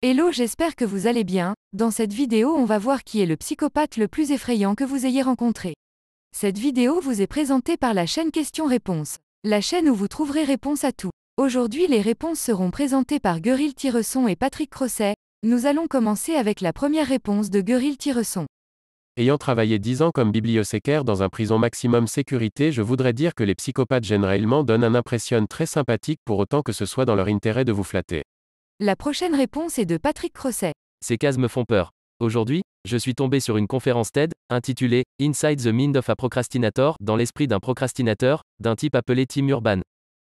Hello, j'espère que vous allez bien. Dans cette vidéo, on va voir qui est le psychopathe le plus effrayant que vous ayez rencontré. Cette vidéo vous est présentée par la chaîne Questions-Réponses, la chaîne où vous trouverez réponse à tout. Aujourd'hui, les réponses seront présentées par Gueril Tiresson et Patrick Crosset. Nous allons commencer avec la première réponse de Gueril Tiresson. Ayant travaillé 10 ans comme bibliothécaire dans un prison maximum sécurité, je voudrais dire que les psychopathes généralement donnent un impression très sympathique pour autant que ce soit dans leur intérêt de vous flatter. La prochaine réponse est de Patrick Crosset. Ces cases me font peur. Aujourd'hui, je suis tombé sur une conférence TED, intitulée Inside the Mind of a Procrastinator, dans l'esprit d'un procrastinateur, d'un type appelé Tim Urban.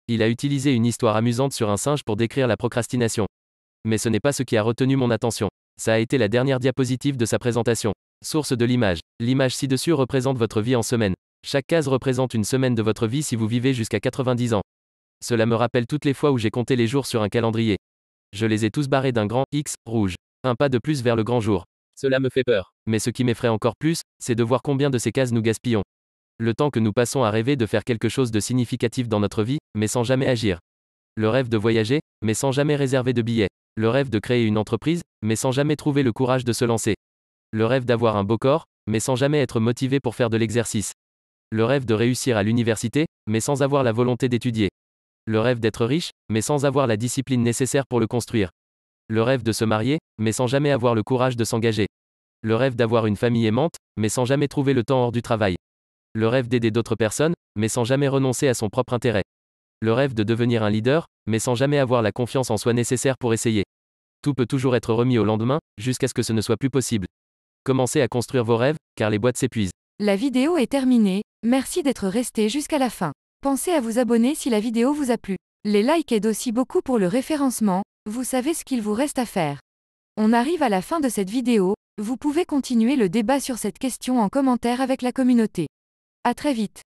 Il a utilisé une histoire amusante sur un singe pour décrire la procrastination. Mais ce n'est pas ce qui a retenu mon attention. Ça a été la dernière diapositive de sa présentation. Source de l'image. L'image ci-dessus représente votre vie en semaine. Chaque case représente une semaine de votre vie si vous vivez jusqu'à 90 ans. Cela me rappelle toutes les fois où j'ai compté les jours sur un calendrier. Je les ai tous barrés d'un grand X rouge. Un pas de plus vers le grand jour. Cela me fait peur. Mais ce qui m'effraie encore plus, c'est de voir combien de ces cases nous gaspillons. Le temps que nous passons à rêver de faire quelque chose de significatif dans notre vie, mais sans jamais agir. Le rêve de voyager, mais sans jamais réserver de billets. Le rêve de créer une entreprise, mais sans jamais trouver le courage de se lancer. Le rêve d'avoir un beau corps, mais sans jamais être motivé pour faire de l'exercice. Le rêve de réussir à l'université, mais sans avoir la volonté d'étudier. Le rêve d'être riche, mais sans avoir la discipline nécessaire pour le construire. Le rêve de se marier, mais sans jamais avoir le courage de s'engager. Le rêve d'avoir une famille aimante, mais sans jamais trouver le temps hors du travail. Le rêve d'aider d'autres personnes, mais sans jamais renoncer à son propre intérêt. Le rêve de devenir un leader, mais sans jamais avoir la confiance en soi nécessaire pour essayer. Tout peut toujours être remis au lendemain, jusqu'à ce que ce ne soit plus possible. Commencez à construire vos rêves, car les boîtes s'épuisent. La vidéo est terminée, merci d'être resté jusqu'à la fin. Pensez à vous abonner si la vidéo vous a plu. Les likes aident aussi beaucoup pour le référencement, vous savez ce qu'il vous reste à faire. On arrive à la fin de cette vidéo, vous pouvez continuer le débat sur cette question en commentaire avec la communauté. À très vite.